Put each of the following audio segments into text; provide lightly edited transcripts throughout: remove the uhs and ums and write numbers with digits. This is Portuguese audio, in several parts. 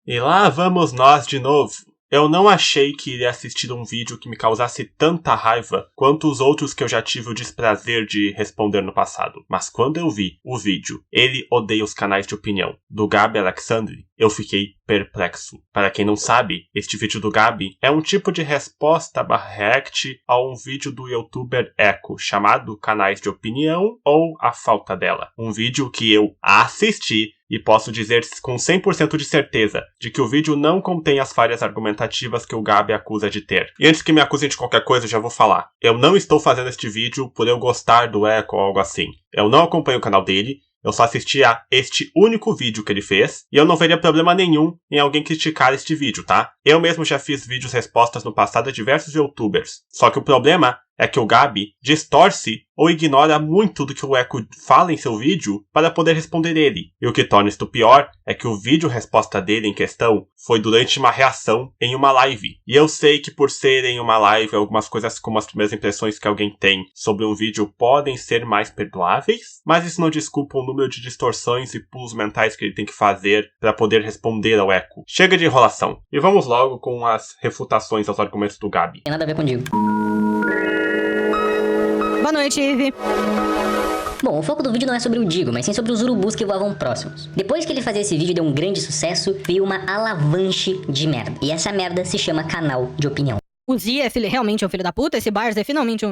E lá vamos nós de novo. Eu não achei que iria assistir um vídeo que me causasse tanta raiva quanto os outros que eu já tive o desprazer de responder no passado. Mas quando eu vi o vídeo Ele Odeia os Canais de Opinião, do Gabi Alexandre, eu fiquei perplexo. Para quem não sabe, este vídeo do Gabi é um tipo de resposta/react a um vídeo do youtuber Eco, chamado Canais de Opinião ou A Falta Dela. Um vídeo que eu assisti e posso dizer com 100% de certeza de que o vídeo não contém as falhas argumentativas que o Gabi acusa de ter. E antes que me acusem de qualquer coisa, eu já vou falar. Eu não estou fazendo este vídeo por eu gostar do Eco ou algo assim. Eu não acompanho o canal dele, eu só assisti a este único vídeo que ele fez, e eu não veria problema nenhum em alguém criticar este vídeo, tá? Eu mesmo já fiz vídeos respostas no passado a diversos youtubers. Só que o problema é que o Gabi distorce ou ignora muito do que o Eco fala em seu vídeo para poder responder ele. E o que torna isto pior é que o vídeo resposta dele em questão foi durante uma reação em uma live. E eu sei que por ser em uma live, algumas coisas como as primeiras impressões que alguém tem sobre um vídeo podem ser mais perdoáveis, mas isso não desculpa o número de distorções e pulos mentais que ele tem que fazer para poder responder ao Eco. Chega de enrolação. E vamos logo com as refutações aos argumentos do Gabi. Tem nada a ver contigo. Boa noite, Ivy. Bom, o foco do vídeo não é sobre o Digo, mas sim sobre os urubus que voavam próximos. Depois que ele fazia esse vídeo e deu um grande sucesso, veio uma alavanche de merda. E essa merda se chama canal de opinião. O Zia realmente é um filho da puta, esse Bars é finalmente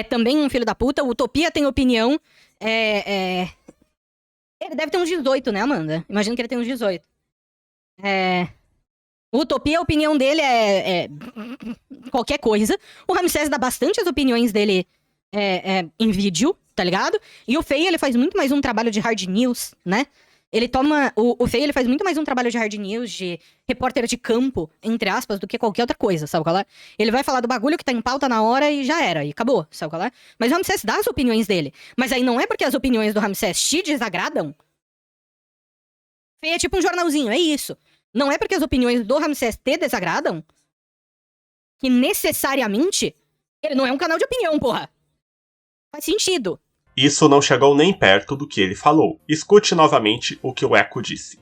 também um filho da puta, o Utopia tem opinião, Ele deve ter uns 18, né, Amanda? Imagino que ele tem uns 18. O Utopia, a opinião dele é qualquer coisa. O Ramsés dá bastante as opiniões dele em vídeo, tá ligado? E o Fei, ele faz muito mais um trabalho de hard news, né? Ele toma... O Fei, ele faz muito mais um trabalho de hard news, de repórter de campo, entre aspas, do que qualquer outra coisa, sabe qual é? Ele vai falar do bagulho que tá em pauta na hora e já era, e acabou, sabe qual é? Mas o Ramsés dá as opiniões dele. Mas aí não é porque as opiniões do Ramsés te desagradam. Fei é tipo um jornalzinho, é isso. Não é porque as opiniões do Ramsés te desagradam que necessariamente ele não é um canal de opinião, porra. Faz sentido. Isso não chegou nem perto do que ele falou. Escute novamente o que o Eco disse.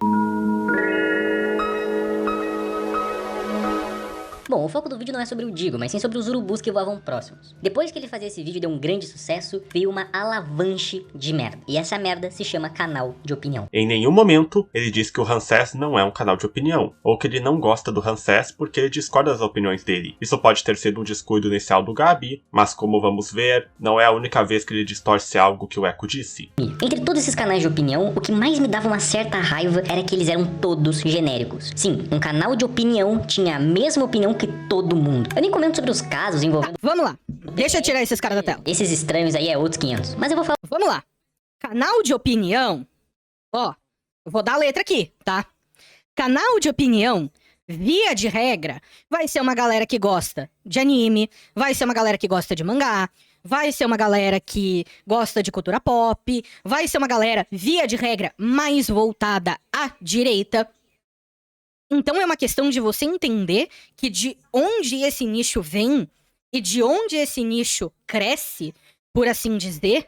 Bom, o foco do vídeo não é sobre o Digo, mas sim sobre os urubus que voavam próximos. Depois que ele fazia esse vídeo e deu um grande sucesso, veio uma alavanche de merda. E essa merda se chama canal de opinião. Em nenhum momento ele diz que o Ramsés não é um canal de opinião, ou que ele não gosta do Ramsés porque ele discorda das opiniões dele. Isso pode ter sido um descuido inicial do Gabi, mas como vamos ver, não é a única vez que ele distorce algo que o Eco disse. Entre todos esses canais de opinião, o que mais me dava uma certa raiva era que eles eram todos genéricos. Sim, um canal de opinião tinha a mesma opinião que todo mundo. Eu nem comento sobre os casos envolvendo... Vamos lá. Deixa eu tirar esses caras da tela. Esses estranhos aí é outros 500. Mas eu vou falar... Vamos lá. Canal de opinião. Ó, eu vou dar a letra aqui, tá? Canal de opinião, via de regra, vai ser uma galera que gosta de anime, vai ser uma galera que gosta de mangá, vai ser uma galera que gosta de cultura pop, vai ser uma galera, via de regra, mais voltada à direita. Então é uma questão de você entender que de onde esse nicho vem e de onde esse nicho cresce, por assim dizer,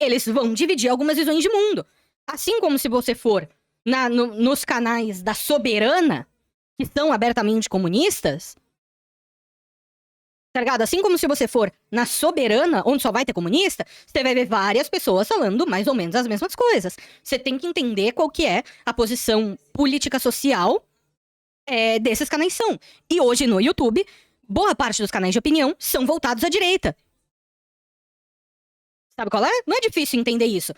eles vão dividir algumas visões de mundo. Assim como se você for nos canais da Soberana, que são abertamente comunistas, tá ligado? Assim como se você for na Soberana, onde só vai ter comunista, você vai ver várias pessoas falando mais ou menos as mesmas coisas. Você tem que entender qual que é a posição política social desses canais são. E hoje no YouTube, boa parte dos canais de opinião são voltados à direita. Sabe qual é? Não é difícil entender isso.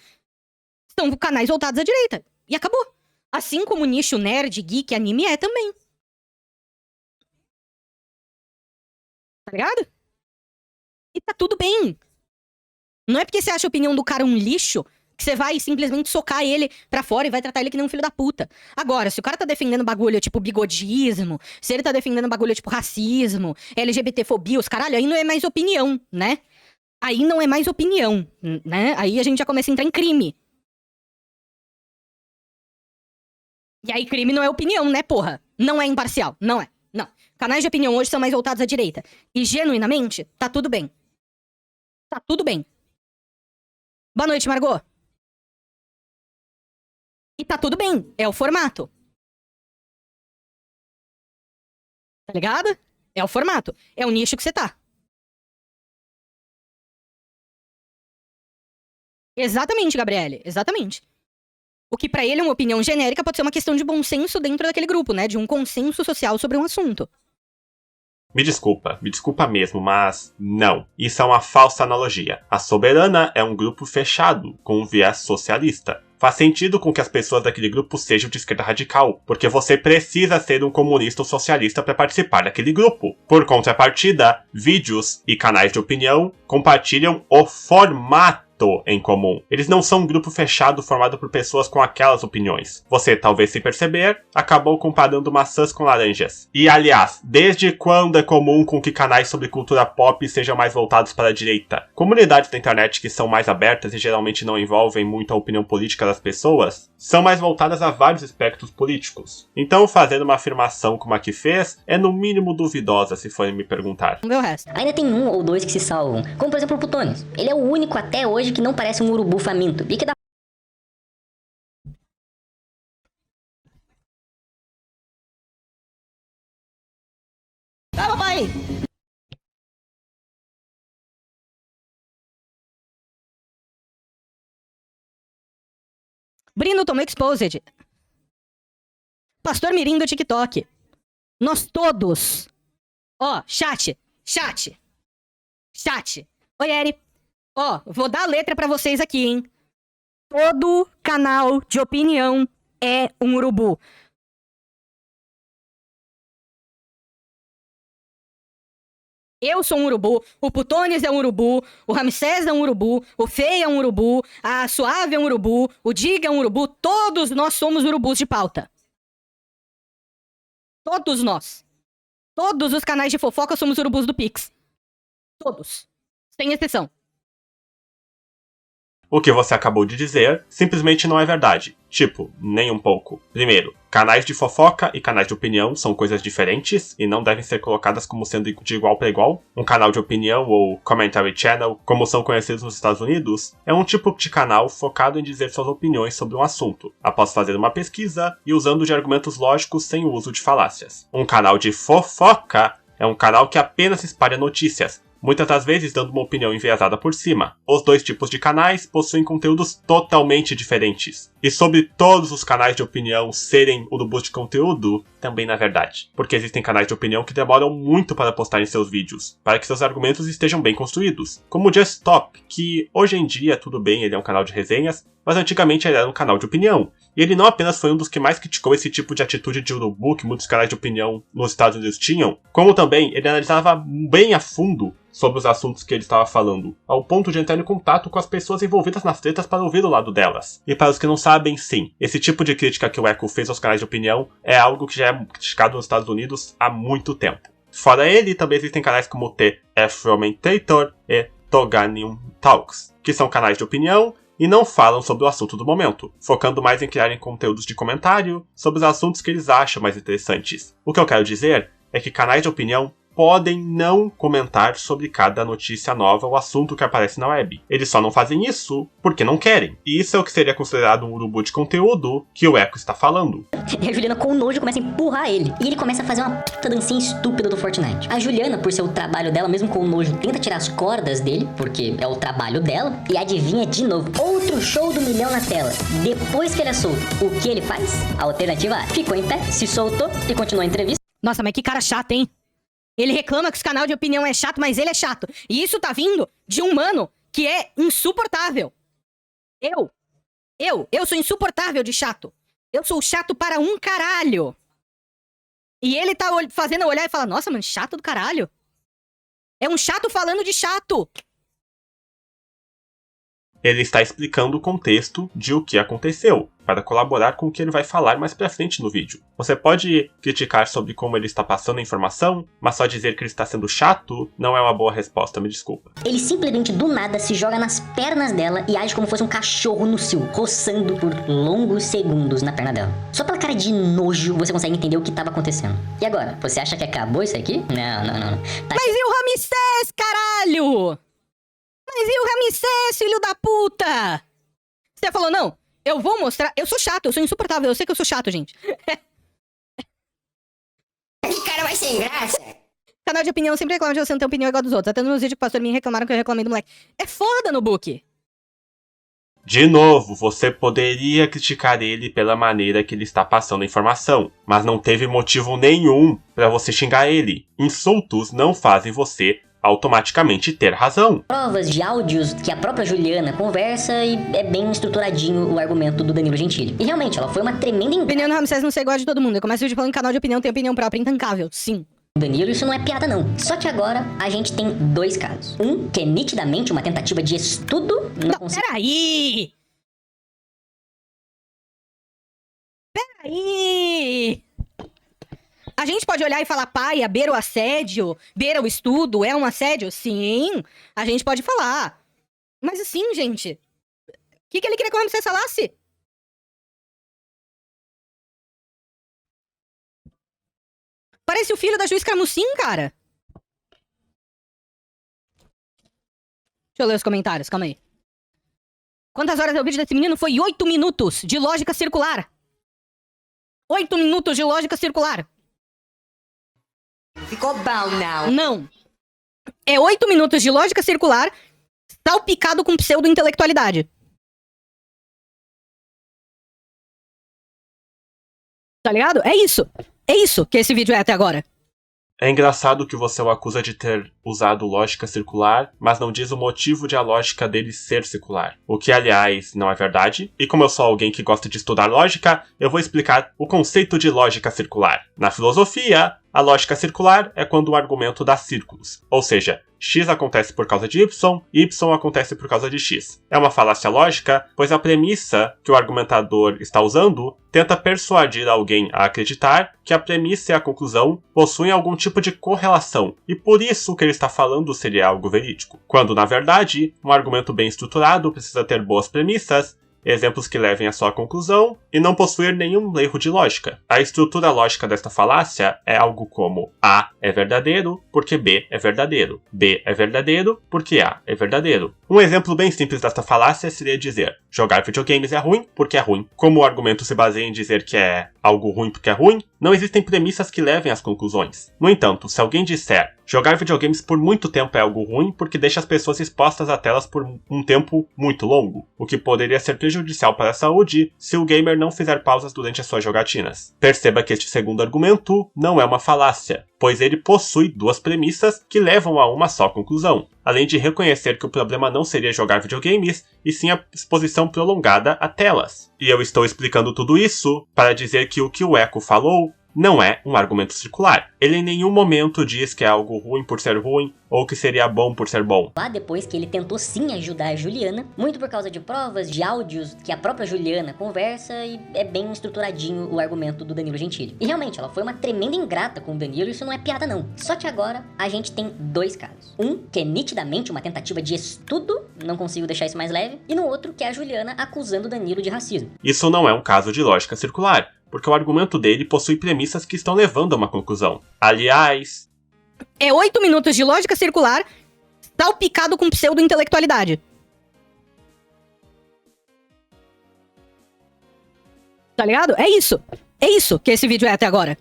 São canais voltados à direita. E acabou. Assim como o nicho nerd, geek, anime é também. Tá ligado? E tá tudo bem. Não é porque você acha a opinião do cara um lixo que você vai simplesmente socar ele pra fora e vai tratar ele que nem um filho da puta. Agora, se o cara tá defendendo bagulho tipo bigodismo, se ele tá defendendo bagulho tipo racismo, LGBTfobia, os caralho, aí não é mais opinião, né? Aí não é mais opinião, né? Aí a gente já começa a entrar em crime. E aí crime não é opinião, né, porra? Não é imparcial, não é. Não. Canais de opinião hoje são mais voltados à direita. E, genuinamente, tá tudo bem. Tá tudo bem. Boa noite, Margot. E tá tudo bem, é o formato. Tá ligado? É o formato. É o nicho que você tá. Exatamente, Gabriele. Exatamente. O que pra ele é uma opinião genérica pode ser uma questão de bom senso dentro daquele grupo, né? De um consenso social sobre um assunto. Me desculpa mesmo, mas não. Isso é uma falsa analogia. A Soberana é um grupo fechado, com um viés socialista. Faz sentido com que as pessoas daquele grupo sejam de esquerda radical, porque você precisa ser um comunista ou socialista para participar daquele grupo. Por contrapartida, vídeos e canais de opinião compartilham o formato em comum. Eles não são um grupo fechado formado por pessoas com aquelas opiniões. Você, talvez sem perceber, acabou comparando maçãs com laranjas. E, aliás, desde quando é comum com que canais sobre cultura pop sejam mais voltados para a direita? Comunidades da internet que são mais abertas e geralmente não envolvem muito a opinião política das pessoas, são mais voltadas a vários espectros políticos. Então, fazer uma afirmação como a que fez é no mínimo duvidosa, se forem me perguntar. Vamos ver o resto. Ainda tem um ou dois que se salvam, como por exemplo o Putones. Ele é o único até hoje que não parece um urubu faminto e que dá Tá, papai! Brino tomou exposed. Pastor Mirim do TikTok. Nós todos. Ó, chat. Oi, Eri. Ó, vou dar a letra pra vocês aqui, hein? Todo canal de opinião é um urubu. Eu sou um urubu, o Putones é um urubu, o Ramsés é um urubu, o Fei é um urubu, a Suave é um urubu, o Diga é um urubu, todos nós somos urubus de pauta. Todos nós. Todos os canais de fofoca somos urubus do Pix. Todos. Sem exceção. O que você acabou de dizer simplesmente não é verdade. Tipo, nem um pouco. Primeiro, canais de fofoca e canais de opinião são coisas diferentes e não devem ser colocadas como sendo de igual para igual. Um canal de opinião ou commentary channel, como são conhecidos nos Estados Unidos, é um tipo de canal focado em dizer suas opiniões sobre um assunto, após fazer uma pesquisa e usando de argumentos lógicos sem o uso de falácias. Um canal de fofoca é um canal que apenas espalha notícias, muitas das vezes dando uma opinião enviesada por cima. Os dois tipos de canais possuem conteúdos totalmente diferentes. E sobre todos os canais de opinião serem urubus de conteúdo, também não é verdade. Porque existem canais de opinião que demoram muito para postar em seus vídeos, para que seus argumentos estejam bem construídos. Como o Just Stop, que hoje em dia, tudo bem, ele é um canal de resenhas, mas antigamente ele era um canal de opinião. E ele não apenas foi um dos que mais criticou esse tipo de atitude de urubu que muitos canais de opinião nos Estados Unidos tinham, como também ele analisava bem a fundo sobre os assuntos que ele estava falando, ao ponto de entrar em contato com as pessoas envolvidas nas tretas para ouvir o lado delas. E para os que não sabem, sim, esse tipo de crítica que o Echo fez aos canais de opinião é algo que já é criticado nos Estados Unidos há muito tempo. Fora ele, também existem canais como o The Afromentator e Toganium Talks, que são canais de opinião e não falam sobre o assunto do momento, focando mais em criarem conteúdos de comentário sobre os assuntos que eles acham mais interessantes. O que eu quero dizer é que canais de opinião podem não comentar sobre cada notícia nova ou assunto que aparece na web. Eles só não fazem isso porque não querem. E isso é o que seria considerado um urubu de conteúdo que o Echo está falando. E a Juliana, com nojo, começa a empurrar ele. E ele começa a fazer uma puta dancinha estúpida do Fortnite. A Juliana, por ser o trabalho dela, mesmo com nojo, tenta tirar as cordas dele, porque é o trabalho dela. E adivinha de novo, outro show do milhão na tela. Depois que ele é solto, o que ele faz? A alternativa A: ficou em pé, se soltou e continuou a entrevista. Nossa, mas que cara chato, hein? Ele reclama que os canal de opinião é chato, mas ele é chato. E isso tá vindo de um mano que é insuportável. Eu sou insuportável de chato. Eu sou chato para um caralho. E ele tá fazendo eu olhar e falar, nossa, mano, chato do caralho. É um chato falando de chato. Ele está explicando o contexto de o que aconteceu, para colaborar com o que ele vai falar mais pra frente no vídeo. Você pode criticar sobre como ele está passando a informação, mas só dizer que ele está sendo chato não é uma boa resposta, me desculpa. Ele simplesmente do nada se joga nas pernas dela e age como fosse um cachorro no cio, roçando por longos segundos na perna dela. Só pela cara de nojo você consegue entender o que estava acontecendo. E agora, você acha que acabou isso aqui? Não. Tá... Mas e o Ramsés, caralho? Mas e o Ramsés, filho da puta? Você falou, não, Eu vou mostrar. Eu sou chato, eu sou insuportável. Eu sei que eu sou chato, gente. Que cara vai sem graça. Canal de opinião sempre reclama de você não ter opinião igual dos outros. Até nos meus vídeos que o pastor me reclamaram que eu reclamei do moleque. É foda no book. De novo, você poderia criticar ele pela maneira que ele está passando a informação, mas não teve motivo nenhum para você xingar ele. Insultos não fazem você automaticamente ter razão. Provas de áudios que a própria Juliana conversa e é bem estruturadinho o argumento do Danilo Gentili. E realmente, ela foi uma tremenda Opinião do Ramsés não ser igual a de todo mundo. Eu começo o vídeo falando que canal de opinião tem opinião própria, intancável. Sim. Danilo, isso não é piada não. Só que agora a gente tem dois casos. Um que é nitidamente uma tentativa de estudo. Não, peraí! Peraí! A gente pode olhar e falar, paia, beira o assédio, beira o estudo, é um assédio? Sim, a gente pode falar. Mas assim, gente, o que ele queria que o Ramsés falasse? Parece o filho da juiz Carmucim, cara. Deixa eu ler os comentários, calma aí. Quantas horas é o vídeo desse menino? Foi 8 minutos de lógica circular. 8 minutos de lógica circular. Ficou bom, não. Não. É 8 minutos de lógica circular salpicado com pseudo-intelectualidade. Tá ligado? É isso. É isso que esse vídeo é até agora. É engraçado que você o acusa de ter usado lógica circular, mas não diz o motivo de a lógica dele ser circular. O que, aliás, não é verdade. E como eu sou alguém que gosta de estudar lógica, eu vou explicar o conceito de lógica circular. Na filosofia, a lógica circular é quando o argumento dá círculos. Ou seja, x acontece por causa de y acontece por causa de x. É uma falácia lógica, pois a premissa que o argumentador está usando tenta persuadir alguém a acreditar que a premissa e a conclusão possuem algum tipo de correlação, e por isso o que ele está falando seria algo verídico. Quando, na verdade, um argumento bem estruturado precisa ter boas premissas, exemplos que levem à sua conclusão e não possuir nenhum erro de lógica. A estrutura lógica desta falácia é algo como A é verdadeiro porque B é verdadeiro. B é verdadeiro porque A é verdadeiro. Um exemplo bem simples desta falácia seria dizer: jogar videogames é ruim porque é ruim. Como o argumento se baseia em dizer que é algo ruim porque é ruim, não existem premissas que levem às conclusões. No entanto, se alguém disser jogar videogames por muito tempo é algo ruim porque deixa as pessoas expostas a telas por um tempo muito longo, o que poderia ser prejudicial para a saúde se o gamer não fizer pausas durante as suas jogatinas. Perceba que este segundo argumento não é uma falácia, pois ele possui duas premissas que levam a uma só conclusão, além de reconhecer que o problema não seria jogar videogames, e sim a exposição prolongada a telas. E eu estou explicando tudo isso para dizer que o Echo falou não é um argumento circular. Ele em nenhum momento diz que é algo ruim por ser ruim, ou que seria bom por ser bom. Lá depois que ele tentou sim ajudar a Juliana, muito por causa de provas, de áudios que a própria Juliana conversa, e é bem estruturadinho o argumento do Danilo Gentili. E realmente, ela foi uma tremenda ingrata com o Danilo, isso não é piada não. Só que agora a gente tem dois casos. Um que é nitidamente uma tentativa de estudo, não consigo deixar isso mais leve, e no outro que é a Juliana acusando o Danilo de racismo. Isso não é um caso de lógica circular, porque o argumento dele possui premissas que estão levando a uma conclusão. Aliás, é 8 minutos de lógica circular salpicado com pseudo-intelectualidade. Tá ligado? É isso. É isso que esse vídeo é até agora.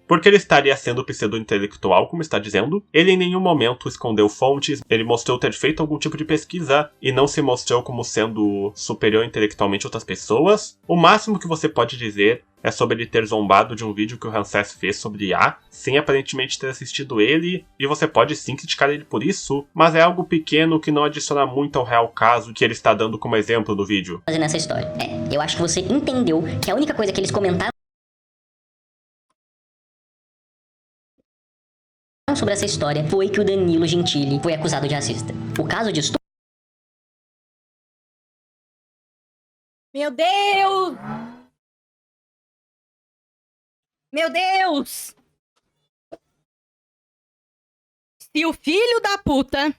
Porque ele estaria sendo pseudo-intelectual, como está dizendo. Ele em nenhum momento escondeu fontes, ele mostrou ter feito algum tipo de pesquisa e não se mostrou como sendo superior intelectualmente a outras pessoas. O máximo que você pode dizer é sobre ele ter zombado de um vídeo que o Ramsés fez sobre IA, sem aparentemente ter assistido ele, e você pode sim criticar ele por isso, mas é algo pequeno que não adiciona muito ao real caso que ele está dando como exemplo do vídeo. Fazendo essa história. Eu acho que você entendeu que a única coisa que eles comentaram sobre essa história foi que o Danilo Gentili foi acusado de racista. O caso de estupro... Meu Deus! Meu Deus! Se o filho da puta...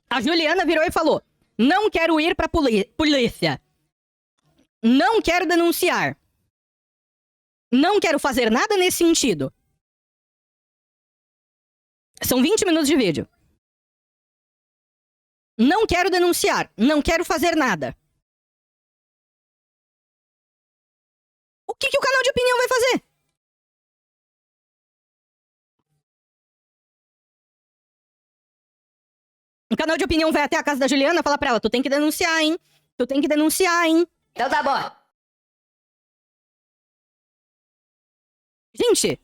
A Juliana virou e falou: não quero ir pra polícia. Não quero denunciar. Não quero fazer nada nesse sentido. São 20 minutos de vídeo. Não quero denunciar. Não quero fazer nada. que o canal de opinião vai fazer? O canal de opinião vai até a casa da Juliana e falar pra ela, tu tem que denunciar, hein? Tu tem que denunciar, hein? Então tá bom. Gente,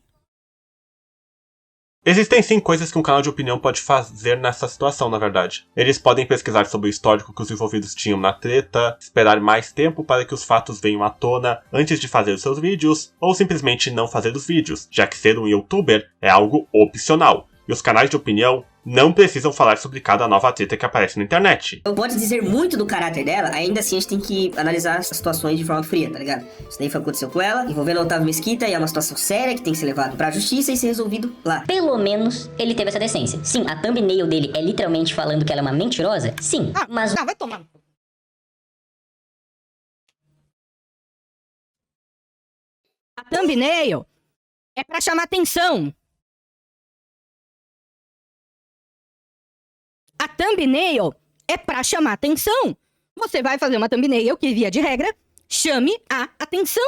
Existem sim coisas que um canal de opinião pode fazer nessa situação, na verdade. Eles podem pesquisar sobre o histórico que os envolvidos tinham na treta, esperar mais tempo para que os fatos venham à tona antes de fazer os seus vídeos, ou simplesmente não fazer os vídeos, já que ser um youtuber é algo opcional. E os canais de opinião não precisam falar sobre cada nova treta que aparece na internet. Não pode dizer muito do caráter dela, ainda assim a gente tem que analisar as situações de forma fria, tá ligado? Isso daí aconteceu com ela, envolvendo o Otávio Mesquita, e é uma situação séria que tem que ser levado pra justiça e ser resolvido lá. Pelo menos ele teve essa decência. Sim, a thumbnail dele é literalmente falando que ela é uma mentirosa. Sim, mas vai tomar. A thumbnail é pra chamar atenção. A thumbnail é pra chamar atenção. Você vai fazer uma thumbnail que, via de regra, chame a atenção.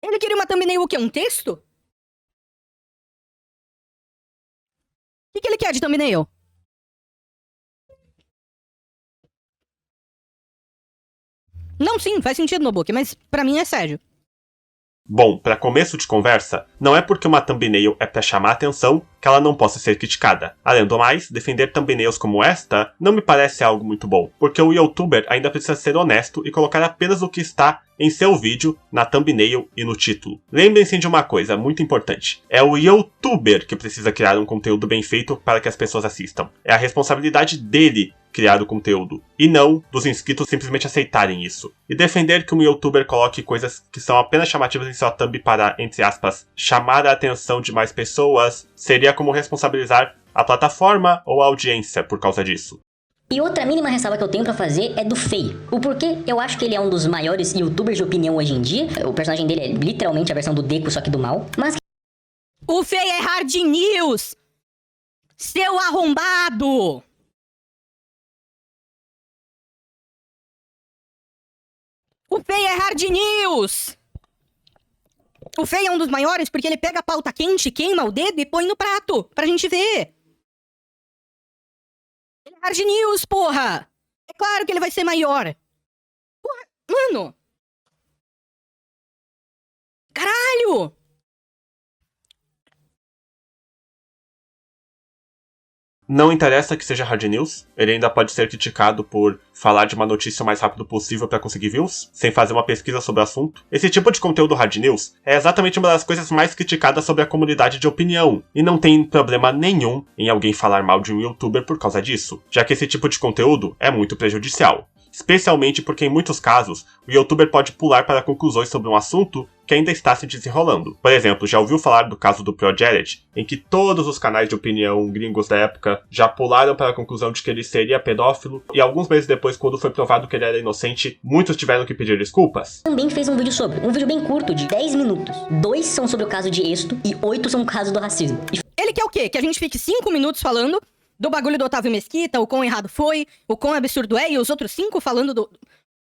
Ele queria uma thumbnail o quê? Um texto? O que ele quer de thumbnail? Não, sim, faz sentido, Nobuki, mas pra mim é sério. Bom, para começo de conversa, não é porque uma thumbnail é para chamar atenção que ela não possa ser criticada. Além do mais, defender thumbnails como esta não me parece algo muito bom, porque o youtuber ainda precisa ser honesto e colocar apenas o que está em seu vídeo, na thumbnail e no título. Lembrem-se de uma coisa muito importante, é o youtuber que precisa criar um conteúdo bem feito para que as pessoas assistam. É a responsabilidade dele criar o conteúdo, e não dos inscritos simplesmente aceitarem isso. E defender que um youtuber coloque coisas que são apenas chamativas em sua thumb para, entre aspas, chamar a atenção de mais pessoas, seria como responsabilizar a plataforma ou a audiência por causa disso. E outra mínima ressalva que eu tenho pra fazer é do Fei. O porquê eu acho que ele é um dos maiores youtubers de opinião hoje em dia. O personagem dele é literalmente a versão do Deco, só que do mal. Mas O Fei é hard news! Seu arrombado! O Fei é hard news! O Fei é um dos maiores porque ele pega a pauta quente, queima o dedo e põe no prato pra gente ver. Ele é hard news, porra! É claro que ele vai ser maior. Porra, mano! Caralho! Não interessa que seja hard news, ele ainda pode ser criticado por falar de uma notícia o mais rápido possível para conseguir views, sem fazer uma pesquisa sobre o assunto. Esse tipo de conteúdo hard news é exatamente uma das coisas mais criticadas sobre a comunidade de opinião, e não tem problema nenhum em alguém falar mal de um youtuber por causa disso, já que esse tipo de conteúdo é muito prejudicial. Especialmente porque, em muitos casos, o youtuber pode pular para conclusões sobre um assunto que ainda está se desenrolando. Por exemplo, já ouviu falar do caso do ProJared, em que todos os canais de opinião gringos da época já pularam para a conclusão de que ele seria pedófilo, e alguns meses depois, quando foi provado que ele era inocente, muitos tiveram que pedir desculpas? também fez um vídeo sobre. Um vídeo bem curto, de 10 minutos. 2 são sobre o caso de Exto e 8 são o caso do racismo. E Ele quer o quê? Que a gente fique 5 minutos falando do bagulho do Otávio Mesquita, o quão errado foi, o quão absurdo é, e os outros 5 falando do...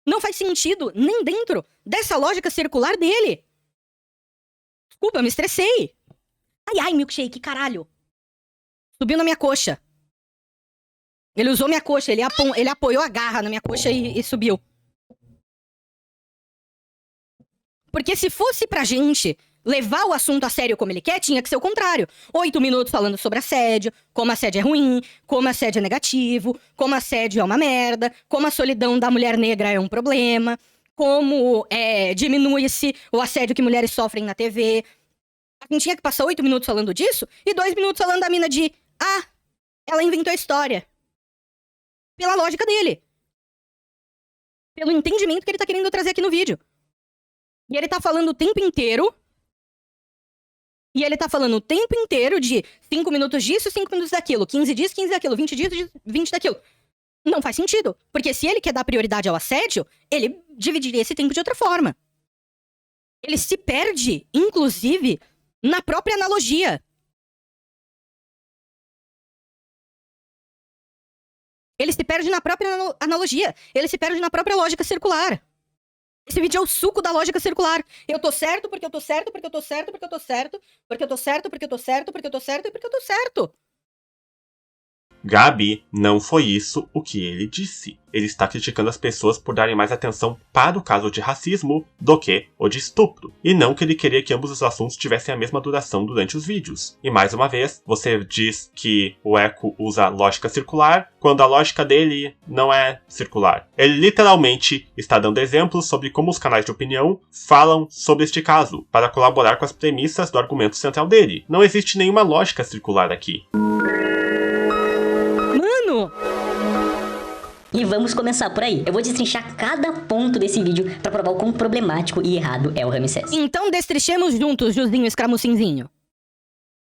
Não faz sentido, nem dentro dessa lógica circular dele. Desculpa, eu me estressei. Ai, milkshake, caralho. Subiu na minha coxa. Ele usou minha coxa, ele apoiou a garra na minha coxa e subiu. Porque se fosse pra gente levar o assunto a sério como ele quer, tinha que ser o contrário. 8 minutos falando sobre assédio, como assédio é ruim, como assédio é negativo, como assédio é uma merda, como a solidão da mulher negra é um problema, como diminui-se o assédio que mulheres sofrem na TV. A gente tinha que passar 8 minutos falando disso e 2 minutos falando da mina de... Ah, ela inventou a história. Pela lógica dele. Pelo entendimento que ele tá querendo trazer aqui no vídeo. E ele tá falando o tempo inteiro... E ele tá falando o tempo inteiro de 5 minutos disso, 5 minutos daquilo, 15 disso, 15 daquilo, 20 disso, 20 daquilo. Não faz sentido. Porque se ele quer dar prioridade ao assédio, ele dividiria esse tempo de outra forma. Ele se perde, inclusive, na própria analogia. Ele se perde na própria analogia. Ele se perde na própria lógica circular. Esse vídeo é o suco da lógica circular. Eu tô certo porque eu tô certo, porque eu tô certo, porque eu tô certo, porque eu tô certo, porque eu tô certo, porque eu tô certo e porque eu tô certo. Gabi, não foi isso o que ele disse. Ele está criticando as pessoas por darem mais atenção para o caso de racismo do que o de estupro. E não que ele queria que ambos os assuntos tivessem a mesma duração durante os vídeos. E mais uma vez, você diz que o Eco usa lógica circular, quando a lógica dele não é circular. Ele literalmente está dando exemplos sobre como os canais de opinião falam sobre este caso, para colaborar com as premissas do argumento central dele. Não existe nenhuma lógica circular aqui. Mano! E vamos começar por aí. Eu vou destrinchar cada ponto desse vídeo pra provar o quão problemático e errado é o Ramsés. Então destrichemos juntos, Juzinho Escramucinzinho.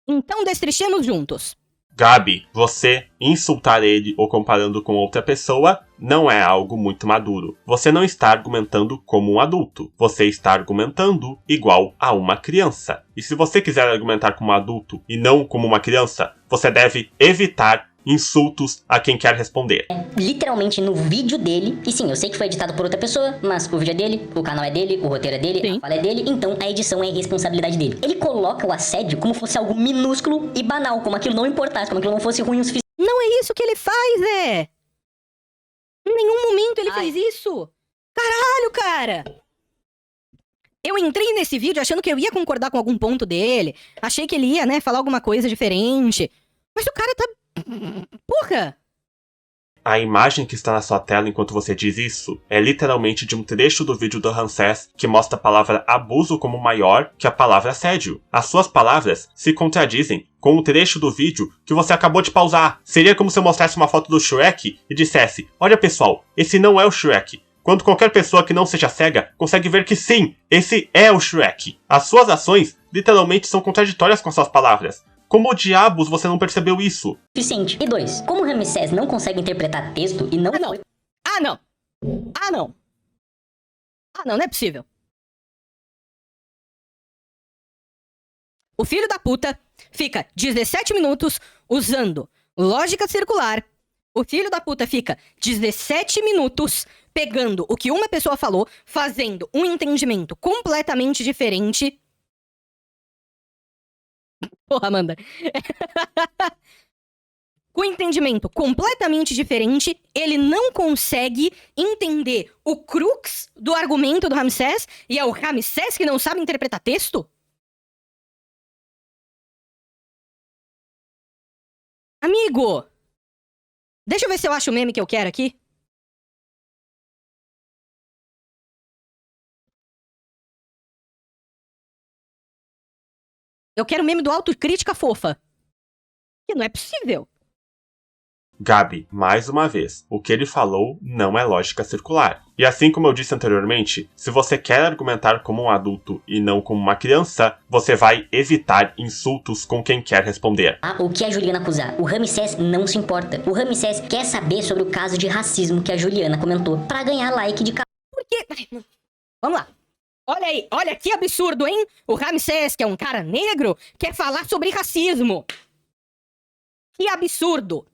Então destrichemos juntos. Gabi, você insultar ele ou comparando com outra pessoa não é algo muito maduro. Você não está argumentando como um adulto. Você está argumentando igual a uma criança. E se você quiser argumentar como um adulto e não como uma criança, você deve evitar insultos a quem quer responder. Literalmente no vídeo dele, e sim, eu sei que foi editado por outra pessoa, mas o vídeo é dele, o canal é dele, o roteiro é dele, Sim. a fala é dele, então a edição é responsabilidade dele. Ele coloca o assédio como fosse algo minúsculo e banal, como aquilo não importasse, como aquilo não fosse ruim o suficiente. Não é isso que ele faz, é! Em nenhum momento ele Ai. fez isso! Caralho, cara! Eu entrei nesse vídeo achando que eu ia concordar com algum ponto dele. Achei que ele ia, né, falar alguma coisa diferente. Mas o cara tá... Porra! A imagem que está na sua tela enquanto você diz isso é literalmente de um trecho do vídeo do Ramsés que mostra a palavra abuso como maior que a palavra assédio. As suas palavras se contradizem com o trecho do vídeo que você acabou de pausar. Seria como se eu mostrasse uma foto do Shrek e dissesse: olha pessoal, esse não é o Shrek. Quando qualquer pessoa que não seja cega consegue ver que sim, esse é o Shrek. As suas ações literalmente são contraditórias com suas palavras. Como diabos você não percebeu isso? E 2, como o Ramsés não consegue interpretar texto e não... não. Ah, não! Ah, não! Ah, não, não é possível. O filho da puta fica 17 minutos usando lógica circular. O filho da puta fica 17 minutos pegando o que uma pessoa falou, fazendo um entendimento completamente diferente. Porra, Amanda. Com entendimento completamente diferente, ele não consegue entender o crux do argumento do Ramsés, e é o Ramsés que não sabe interpretar texto? Amigo! Deixa eu ver se eu acho o meme que eu quero aqui. Eu quero o meme do autocrítica fofa. Que não é possível. Gabi, mais uma vez, o que ele falou não é lógica circular. E assim como eu disse anteriormente, se você quer argumentar como um adulto e não como uma criança, você vai evitar insultos com quem quer responder. O que a Juliana acusar? O Ramsés não se importa. O Ramsés quer saber sobre o caso de racismo que a Juliana comentou, pra ganhar like de Por quê? Vamos lá. Olha aí, olha que absurdo, hein? O Ramsés, que é um cara negro, quer falar sobre racismo. Que absurdo.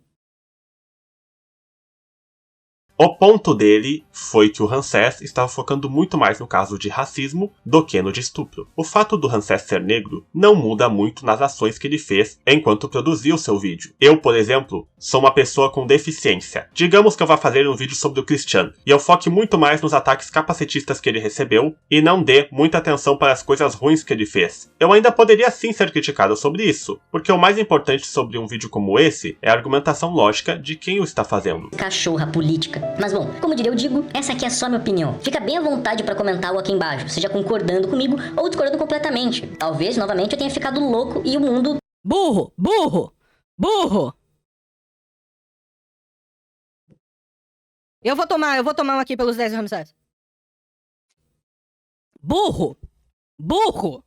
O ponto dele foi que o Ramsés estava focando muito mais no caso de racismo do que no de estupro. O fato do Ramsés ser negro não muda muito nas ações que ele fez enquanto produzia o seu vídeo. Eu, por exemplo, sou uma pessoa com deficiência. Digamos que eu vá fazer um vídeo sobre o Christian e eu foque muito mais nos ataques capacitistas que ele recebeu e não dê muita atenção para as coisas ruins que ele fez. Eu ainda poderia sim ser criticado sobre isso, porque o mais importante sobre um vídeo como esse é a argumentação lógica de quem o está fazendo. cachorra política. Mas bom, como diria eu digo, essa aqui é só minha opinião. Fica bem à vontade pra comentar algo aqui embaixo, seja concordando comigo ou discordando completamente. Talvez, novamente, eu tenha ficado louco e o mundo... Burro, burro, burro. Eu vou tomar um aqui pelos 10 Ramsés. Burro, burro.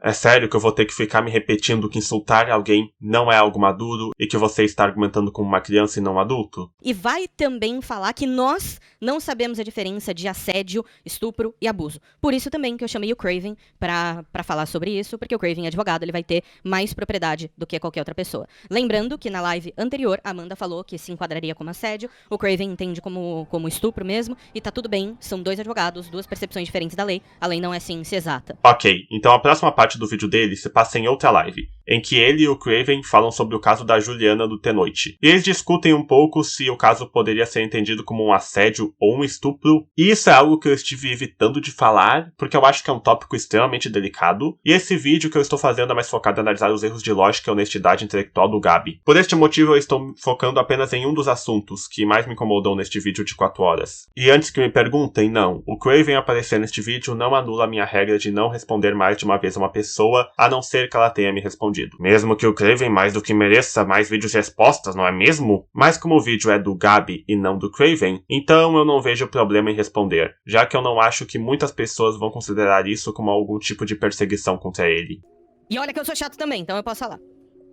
É sério que eu vou ter que ficar me repetindo que insultar alguém não é algo maduro e que você está argumentando como uma criança e não um adulto? E vai também falar que nós não sabemos a diferença de assédio, estupro e abuso. Por isso também que eu chamei o Craven pra falar sobre isso, porque o Craven é advogado, ele vai ter mais propriedade do que qualquer outra pessoa. Lembrando que na live anterior, a Amanda falou que se enquadraria como assédio, o Craven entende como estupro mesmo, e tá tudo bem, são dois advogados, duas percepções diferentes da lei, a lei não é ciência exata. Ok, então a próxima parte do vídeo dele se passa em outra live, em que ele e o Craven falam sobre o caso da Juliana do T-Noite. E eles discutem um pouco se o caso poderia ser entendido como um assédio ou um estupro, e isso é algo que eu estive evitando de falar, porque eu acho que é um tópico extremamente delicado, e esse vídeo que eu estou fazendo é mais focado em analisar os erros de lógica e honestidade intelectual do Gabi. Por este motivo eu estou focando apenas em um dos assuntos que mais me incomodou neste vídeo de 4 horas. E antes que me perguntem, não, o Craven aparecer neste vídeo não anula a minha regra de não responder mais de uma vez a uma pessoa, a não ser que ela tenha me respondido. Mesmo que o Craven mais do que mereça mais vídeos de respostas, não é mesmo? Mas como o vídeo é do Gabi e não do Craven, então eu não vejo problema em responder, já que eu não acho que muitas pessoas vão considerar isso como algum tipo de perseguição contra ele. E olha que eu sou chato também, então eu posso falar.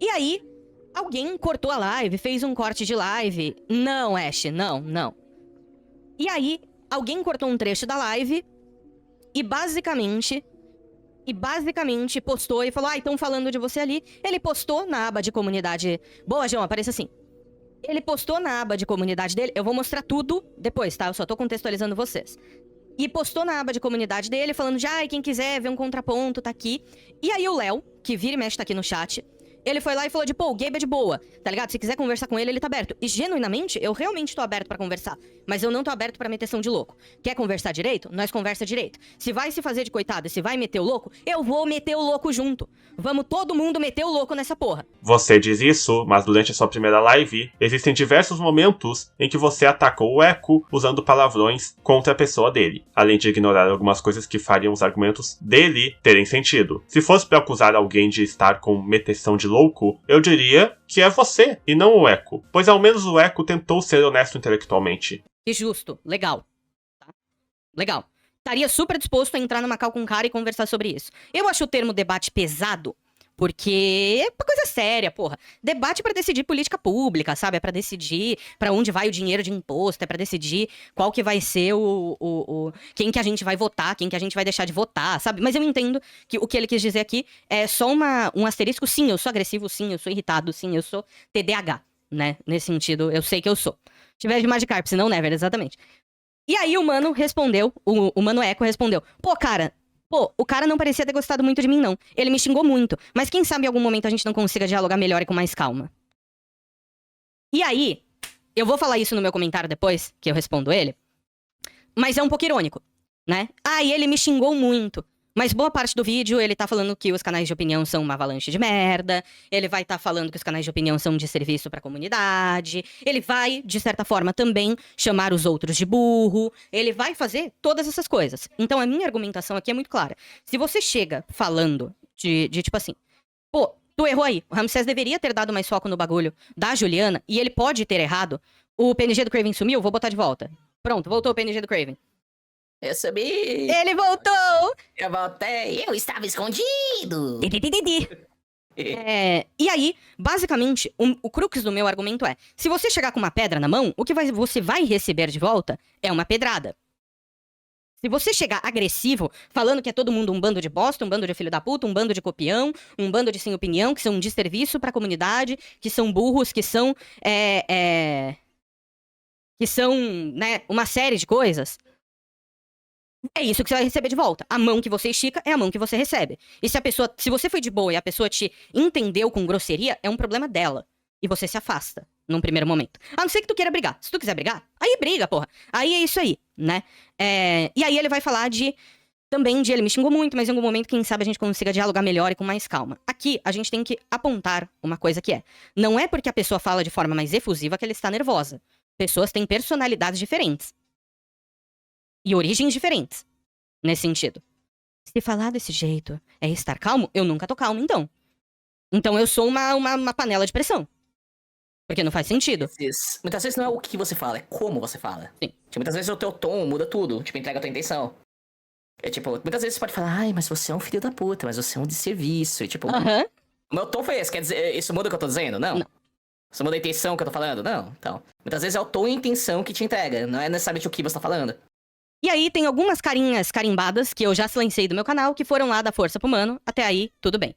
E aí, alguém cortou a live, fez um corte de live. Não, Ash, não. E aí, alguém cortou um trecho da live e basicamente postou e falou, estão falando de você ali. Ele postou na aba de comunidade. Boa, João, aparece assim. Ele postou na aba de comunidade dele. Eu vou mostrar tudo depois, tá? Eu só tô contextualizando vocês. E postou na aba de comunidade dele, falando de, quem quiser ver um contraponto, tá aqui. E aí o Léo, que vira e mexe tá aqui no chat, ele foi lá e falou de, o Gabe é de boa, tá ligado? Se quiser conversar com ele, ele tá aberto. E genuinamente, eu realmente tô aberto pra conversar. Mas eu não tô aberto pra meteção de louco. Quer conversar direito? Nós conversa direito. Se vai se fazer de coitado e se vai meter o louco, eu vou meter o louco junto. Vamos todo mundo meter o louco nessa porra. Você diz isso, mas durante a sua primeira live, existem diversos momentos em que você atacou o Echo usando palavrões contra a pessoa dele, além de ignorar algumas coisas que fariam os argumentos dele terem sentido. Se fosse pra acusar alguém de estar com meteção de louco, eu diria que é você e não o Echo, pois ao menos o Echo tentou ser honesto intelectualmente. Que justo, legal. Tá? Legal. Estaria super disposto a entrar numa call com um cara e conversar sobre isso. Eu acho o termo debate pesado, porque é uma coisa séria, porra. Debate pra decidir política pública, sabe? É pra decidir pra onde vai o dinheiro de imposto, é pra decidir qual que vai ser quem que a gente vai votar, quem que a gente vai deixar de votar, sabe? Mas eu entendo que o que ele quis dizer aqui é só um asterisco. Sim, eu sou agressivo, sim, eu sou irritado, sim, eu sou TDAH, né? Nesse sentido, eu sei que eu sou. Se tiver de Magikarp, se não, Never, exatamente. E aí o mano respondeu, o mano Echo respondeu, o cara não parecia ter gostado muito de mim, não. Ele me xingou muito. Mas quem sabe em algum momento a gente não consiga dialogar melhor e com mais calma. E aí, eu vou falar isso no meu comentário depois, que eu respondo ele. Mas é um pouco irônico, né? E ele me xingou muito. Mas boa parte do vídeo ele tá falando que os canais de opinião são uma avalanche de merda. Ele vai tá falando que os canais de opinião são de serviço pra comunidade. Ele vai, de certa forma, também chamar os outros de burro. Ele vai fazer todas essas coisas. Então a minha argumentação aqui é muito clara. Se você chega falando de tipo assim, tu errou aí. O Ramsés deveria ter dado mais foco no bagulho da Juliana e ele pode ter errado. O PNG do Craven sumiu, vou botar de volta. Pronto, voltou o PNG do Craven. Eu subi! Ele voltou! Eu voltei! Eu estava escondido! E aí, basicamente, o crux do meu argumento é, se você chegar com uma pedra na mão, o que você vai receber de volta é uma pedrada. Se você chegar agressivo, falando que é todo mundo um bando de bosta, um bando de filho da puta, um bando de copião, um bando de sem opinião, que são um desserviço pra comunidade, que são burros, que são, né, uma série de coisas... É isso que você vai receber de volta. A mão que você estica é a mão que você recebe. E se você foi de boa e a pessoa te entendeu com grosseria, é um problema dela. E você se afasta, num primeiro momento. A não ser que tu queira brigar. Se tu quiser brigar, aí briga, porra. Aí é isso aí, né? E aí ele vai falar também de ele me xingou muito, mas em algum momento, quem sabe, a gente consiga dialogar melhor e com mais calma. Aqui, a gente tem que apontar uma coisa que não é porque a pessoa fala de forma mais efusiva que ela está nervosa. Pessoas têm personalidades diferentes. E origens diferentes, nesse sentido. Se falar desse jeito é estar calmo, eu nunca tô calmo, então. Então eu sou uma panela de pressão. Porque não faz sentido. Muitas vezes não é o que você fala, é como você fala. Sim. Muitas vezes o teu tom muda tudo, entrega a tua intenção. É tipo, muitas vezes você pode falar, ai, mas você é um filho da puta, mas você é um desserviço. E tipo, Aham. o meu tom foi esse, quer dizer, isso muda o que eu tô dizendo? Não. Não. Isso muda a intenção que eu tô falando? Não. Então, muitas vezes é o tom e a intenção que te entrega, não é necessariamente o que você tá falando. E aí tem algumas carinhas carimbadas que eu já silenciei do meu canal que foram lá da Força pro Mano. Até aí, tudo bem.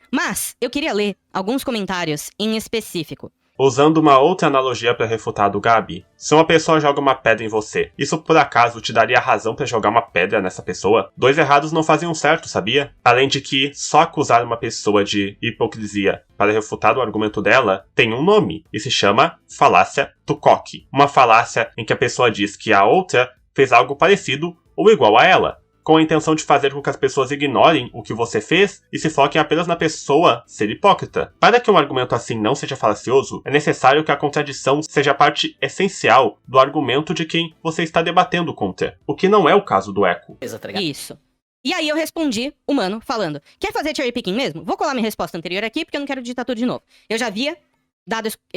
Mas eu queria ler alguns comentários em específico. Usando uma outra analogia para refutar a do Gabi, se uma pessoa joga uma pedra em você, isso por acaso te daria razão para jogar uma pedra nessa pessoa? Dois errados não fazem um certo, sabia? Além de que só acusar uma pessoa de hipocrisia para refutar o argumento dela tem um nome, e se chama falácia Tukok. Uma falácia em que a pessoa diz que a outra fez algo parecido ou igual a ela, com a intenção de fazer com que as pessoas ignorem o que você fez e se foquem apenas na pessoa ser hipócrita. Para que um argumento assim não seja falacioso, é necessário que a contradição seja parte essencial do argumento de quem você está debatendo contra, o que não é o caso do Eco. Tá ligado? Isso. E aí eu respondi o Mano falando, quer fazer cherry picking mesmo? Vou colar minha resposta anterior aqui porque eu não quero digitar tudo de novo. Eu já havia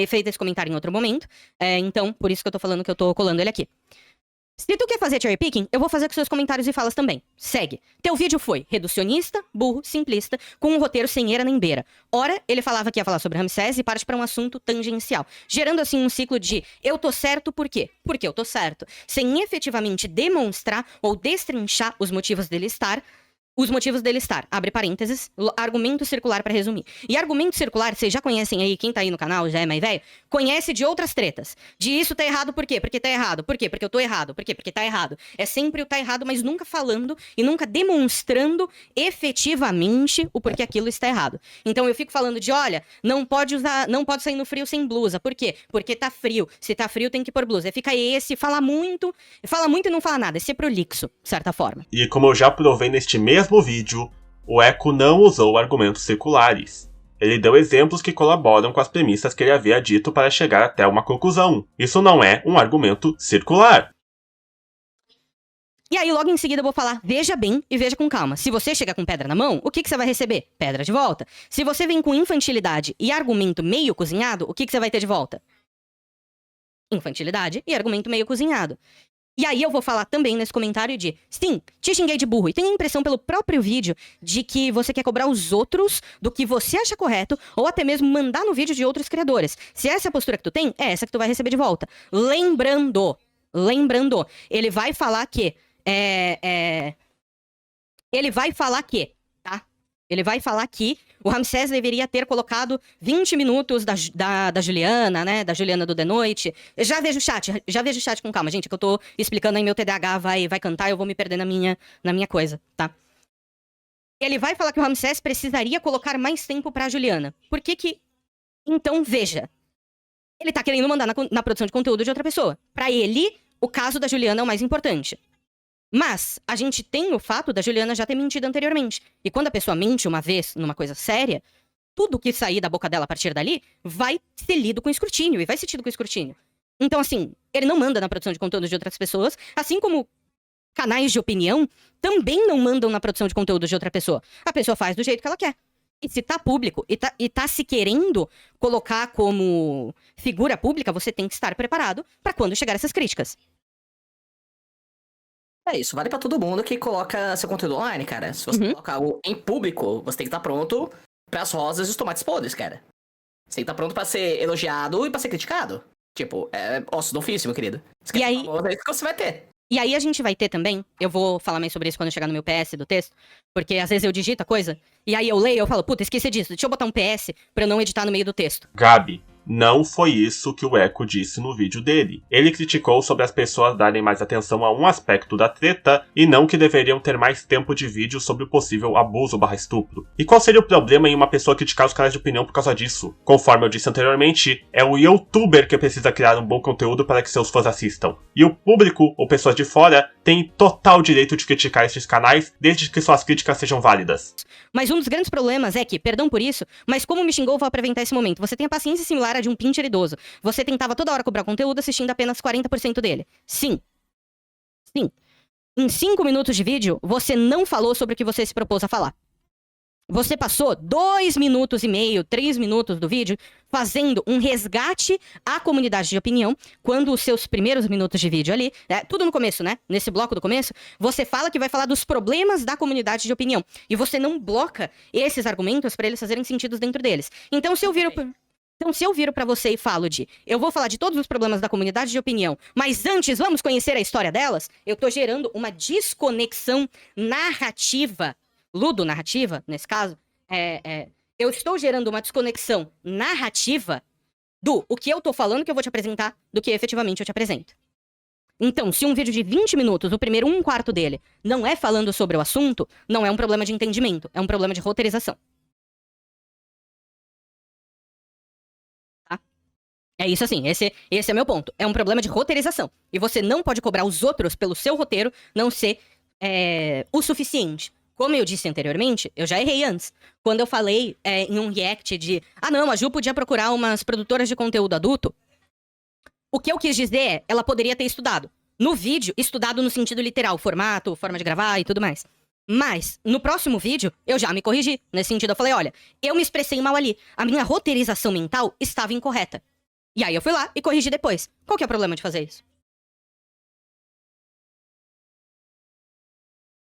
feito esse comentário em outro momento, então por isso que eu tô falando que eu tô colando ele aqui. Se tu quer fazer cherry picking, eu vou fazer com seus comentários e falas também. Segue. Teu vídeo foi reducionista, burro, simplista, com um roteiro sem eira nem beira. Ora, ele falava que ia falar sobre Ramsés e parte para um assunto tangencial, gerando assim um ciclo de eu tô certo por quê? Porque eu tô certo. Sem efetivamente demonstrar ou destrinchar os motivos dele estar, abre parênteses, argumento circular pra resumir. E argumento circular, vocês já conhecem aí, quem tá aí no canal, já é mais velho, conhece de outras tretas. De isso tá errado por quê? Porque tá errado. Por quê? Porque eu tô errado. Por quê? Porque tá errado. É sempre o tá errado, mas nunca falando e nunca demonstrando efetivamente o porquê aquilo está errado. Então eu fico falando de, olha, não pode sair no frio sem blusa. Por quê? Porque tá frio. Se tá frio, tem que pôr blusa. Fica fala muito e não fala nada. É ser prolixo, de certa forma. E como eu já provei neste mesmo vídeo, o Eco não usou argumentos circulares. Ele deu exemplos que colaboram com as premissas que ele havia dito para chegar até uma conclusão. Isso não é um argumento circular. E aí, logo em seguida, eu vou falar, veja bem e veja com calma. Se você chegar com pedra na mão, o que você vai receber? Pedra de volta. Se você vem com infantilidade e argumento meio cozinhado, o que você vai ter de volta? Infantilidade e argumento meio cozinhado. E aí eu vou falar também nesse comentário de, sim, te xinguei de burro. E tenho a impressão pelo próprio vídeo de que você quer cobrar os outros do que você acha correto, ou até mesmo mandar no vídeo de outros criadores. Se essa é a postura que tu tem, é essa que tu vai receber de volta. Lembrando, ele vai falar que, ele vai falar que o Ramsés deveria ter colocado 20 minutos da Juliana, né? Da Juliana do The Noite. Já vejo o chat com calma, gente, que eu tô explicando aí, meu TDAH vai cantar, eu vou me perder na minha coisa, tá? Ele vai falar que o Ramsés precisaria colocar mais tempo pra Juliana. Por que? Então, veja. Ele tá querendo mandar na produção de conteúdo de outra pessoa. Pra ele, o caso da Juliana é o mais importante. Mas a gente tem o fato da Juliana já ter mentido anteriormente. E quando a pessoa mente uma vez numa coisa séria, tudo que sair da boca dela a partir dali vai ser lido com escrutínio e vai ser tido com escrutínio. Então, assim, ele não manda na produção de conteúdo de outras pessoas, assim como canais de opinião também não mandam na produção de conteúdo de outra pessoa. A pessoa faz do jeito que ela quer. E se tá público e tá se querendo colocar como figura pública, você tem que estar preparado pra quando chegar essas críticas. É isso, vale pra todo mundo que coloca seu conteúdo online, cara. Se você coloca algo em público, você tem que estar pronto pras rosas e os tomates podres, cara. Você tem que estar pronto pra ser elogiado e pra ser criticado. Tipo, é osso do ofício, meu querido. E aí... É isso que você vai ter. E aí a gente vai ter também, eu vou falar mais sobre isso quando eu chegar no meu PS do texto, porque às vezes eu digito a coisa, e aí eu leio e eu falo, puta, esqueci disso, deixa eu botar um PS pra eu não editar no meio do texto. Gabi, não foi isso que o Eco disse no vídeo dele. Ele criticou sobre as pessoas darem mais atenção a um aspecto da treta e não que deveriam ter mais tempo de vídeo sobre o possível abuso/estupro. E qual seria o problema em uma pessoa criticar os canais de opinião por causa disso? Conforme eu disse anteriormente, é o youtuber que precisa criar um bom conteúdo para que seus fãs assistam. E o público, ou pessoas de fora, têm total direito de criticar estes canais, desde que suas críticas sejam válidas. Mas um dos grandes problemas é que, perdão por isso, mas como me xingou, vou aproveitar esse momento. Você tem a paciência similar à de um pincher idoso. Você tentava toda hora cobrar conteúdo assistindo apenas 40% dele. Sim. Em 5 minutos de vídeo, você não falou sobre o que você se propôs a falar. Você passou 2 minutos e meio, 3 minutos do vídeo fazendo um resgate à comunidade de opinião, quando os seus primeiros minutos de vídeo ali, tudo no começo, né? Nesse bloco do começo, você fala que vai falar dos problemas da comunidade de opinião. E você não bloca esses argumentos para eles fazerem sentido dentro deles. Então, se eu viro pra você e falo eu vou falar de todos os problemas da comunidade de opinião, mas antes vamos conhecer a história delas, eu tô gerando uma desconexão narrativa, ludonarrativa, nesse caso, eu estou gerando uma desconexão narrativa do o que eu tô falando que eu vou te apresentar do que efetivamente eu te apresento. Então, se um vídeo de 20 minutos, o primeiro 1/4 dele, não é falando sobre o assunto, não é um problema de entendimento, é um problema de roteirização. Tá? É isso assim, esse é meu ponto. É um problema de roteirização. E você não pode cobrar os outros pelo seu roteiro não ser o suficiente. Como eu disse anteriormente, eu já errei antes. Quando eu falei em um react não, a Ju podia procurar umas produtoras de conteúdo adulto. O que eu quis dizer ela poderia ter estudado. No vídeo, estudado no sentido literal, formato, forma de gravar e tudo mais. Mas, no próximo vídeo, eu já me corrigi. Nesse sentido, eu falei, olha, eu me expressei mal ali. A minha roteirização mental estava incorreta. E aí eu fui lá e corrigi depois. Qual que é o problema de fazer isso?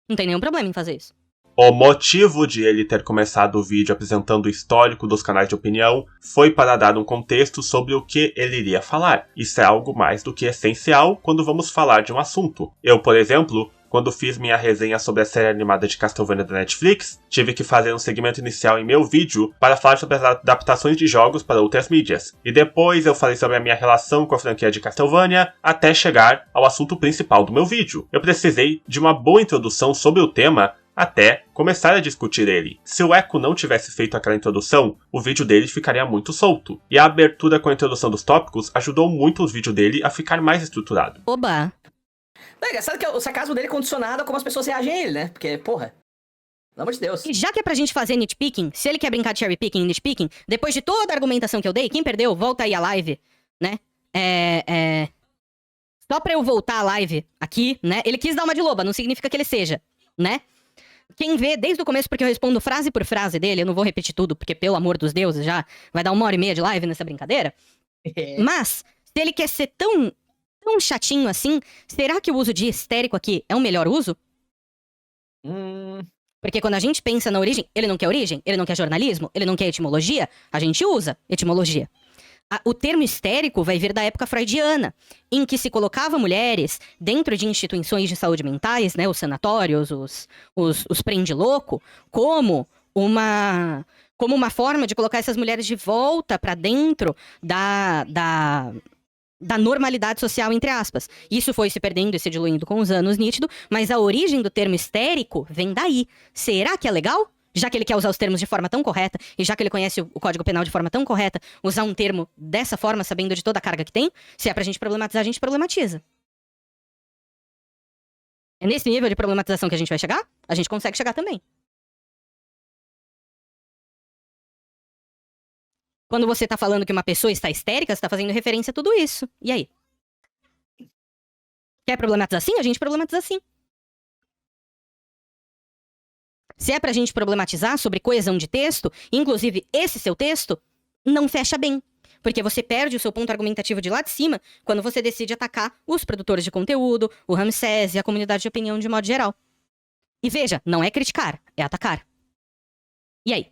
Não tem nenhum problema em fazer isso. O motivo de ele ter começado o vídeo apresentando o histórico dos canais de opinião foi para dar um contexto sobre o que ele iria falar. Isso é algo mais do que essencial quando vamos falar de um assunto. Eu, por exemplo, quando fiz minha resenha sobre a série animada de Castlevania da Netflix, tive que fazer um segmento inicial em meu vídeo para falar sobre as adaptações de jogos para outras mídias. E depois eu falei sobre a minha relação com a franquia de Castlevania, até chegar ao assunto principal do meu vídeo. Eu precisei de uma boa introdução sobre o tema até começar a discutir ele. Se o Echo não tivesse feito aquela introdução, o vídeo dele ficaria muito solto. E a abertura com a introdução dos tópicos ajudou muito o vídeo dele a ficar mais estruturado. Oba! É engraçado que o sarcasmo dele é condicionado a como as pessoas reagem a ele, né? Porque, porra, pelo amor de Deus. E já que é pra gente fazer nitpicking, se ele quer brincar de cherry picking e nitpicking, depois de toda a argumentação que eu dei, quem perdeu, volta aí a live, né? Só pra eu voltar a live aqui, né? Ele quis dar uma de loba, não significa que ele seja, né? Quem vê desde o começo, porque eu respondo frase por frase dele, eu não vou repetir tudo, porque pelo amor dos deuses, já vai dar 1h30 de live nessa brincadeira. Mas, se ele quer ser tão chatinho assim, será que o uso de histérico aqui é o melhor uso? Porque quando a gente pensa na origem, ele não quer jornalismo, ele não quer etimologia, a gente usa etimologia. O termo histérico vai vir da época freudiana, em que se colocava mulheres dentro de instituições de saúde mentais, né, os sanatórios, os prende-louco, como uma forma de colocar essas mulheres de volta para dentro da normalidade social, entre aspas. Isso foi se perdendo e se diluindo com os anos, nítido, mas a origem do termo histérico vem daí. Será que é legal? Já que ele quer usar os termos de forma tão correta, e já que ele conhece o Código Penal de forma tão correta, usar um termo dessa forma, sabendo de toda a carga que tem, se é pra gente problematizar, a gente problematiza. É nesse nível de problematização que a gente vai chegar? A gente consegue chegar também. Quando você tá falando que uma pessoa está histérica, você tá fazendo referência a tudo isso. E aí? Quer problematizar assim? A gente problematiza assim. Se é pra gente problematizar sobre coesão de texto, inclusive esse seu texto, não fecha bem. Porque você perde o seu ponto argumentativo de lá de cima quando você decide atacar os produtores de conteúdo, o Ramsés e a comunidade de opinião de modo geral. E veja, não é criticar, é atacar. E aí?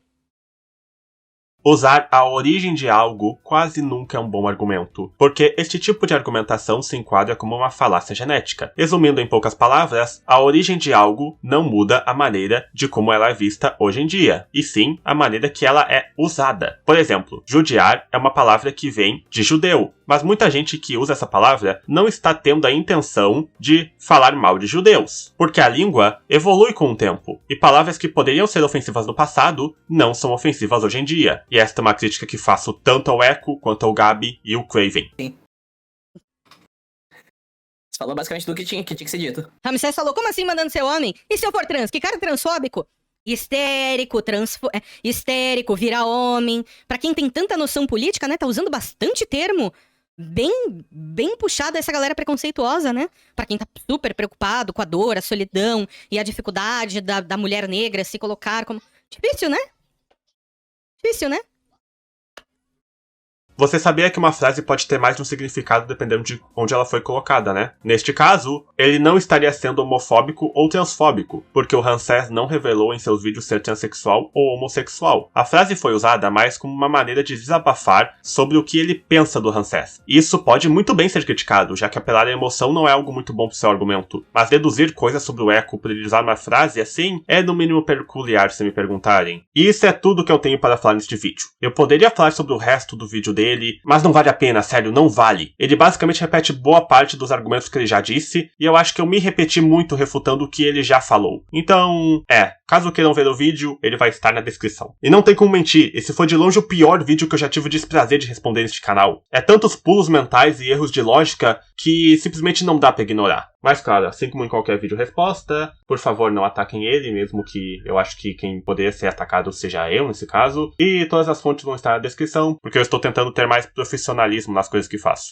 Usar a origem de algo quase nunca é um bom argumento, porque este tipo de argumentação se enquadra como uma falácia genética. Resumindo em poucas palavras, a origem de algo não muda a maneira de como ela é vista hoje em dia, e sim a maneira que ela é usada. Por exemplo, judiar é uma palavra que vem de judeu, mas muita gente que usa essa palavra não está tendo a intenção de falar mal de judeus, porque a língua evolui com o tempo, e palavras que poderiam ser ofensivas no passado não são ofensivas hoje em dia. E esta é uma crítica que faço tanto ao Echo, quanto ao Gabi e o Craven. Sim. Você falou basicamente do que tinha que ser dito. Ramsés falou, como assim mandando ser homem? E se eu for trans? Que cara transfóbico? Histérico, histérico, vira homem. Pra quem tem tanta noção política, né, tá usando bastante termo bem puxado essa galera preconceituosa, né? Pra quem tá super preocupado com a dor, a solidão e a dificuldade da mulher negra se colocar como... Difícil, né? Difícil, né? Você sabia que uma frase pode ter mais de um significado dependendo de onde ela foi colocada, né? Neste caso, ele não estaria sendo homofóbico ou transfóbico, porque o Ramsés não revelou em seus vídeos ser transexual ou homossexual. A frase foi usada mais como uma maneira de desabafar sobre o que ele pensa do Ramsés. Isso pode muito bem ser criticado, já que apelar à emoção não é algo muito bom pro seu argumento. Mas deduzir coisas sobre o Echo por ele usar uma frase assim é no mínimo peculiar, se me perguntarem. E isso é tudo que eu tenho para falar neste vídeo. Eu poderia falar sobre o resto do vídeo dele, mas não vale a pena, sério, não vale. Ele basicamente repete boa parte dos argumentos que ele já disse, e eu acho que eu me repeti muito refutando o que ele já falou. Então, caso queiram ver o vídeo, ele vai estar na descrição. E não tem como mentir, esse foi de longe o pior vídeo que eu já tive o desprazer de responder neste canal. É tantos pulos mentais e erros de lógica que simplesmente não dá pra ignorar. Mas claro, assim como em qualquer vídeo resposta, por favor não ataquem ele, mesmo que eu acho que quem poderia ser atacado seja eu nesse caso. E todas as fontes vão estar na descrição, porque eu estou tentando ter mais profissionalismo nas coisas que faço.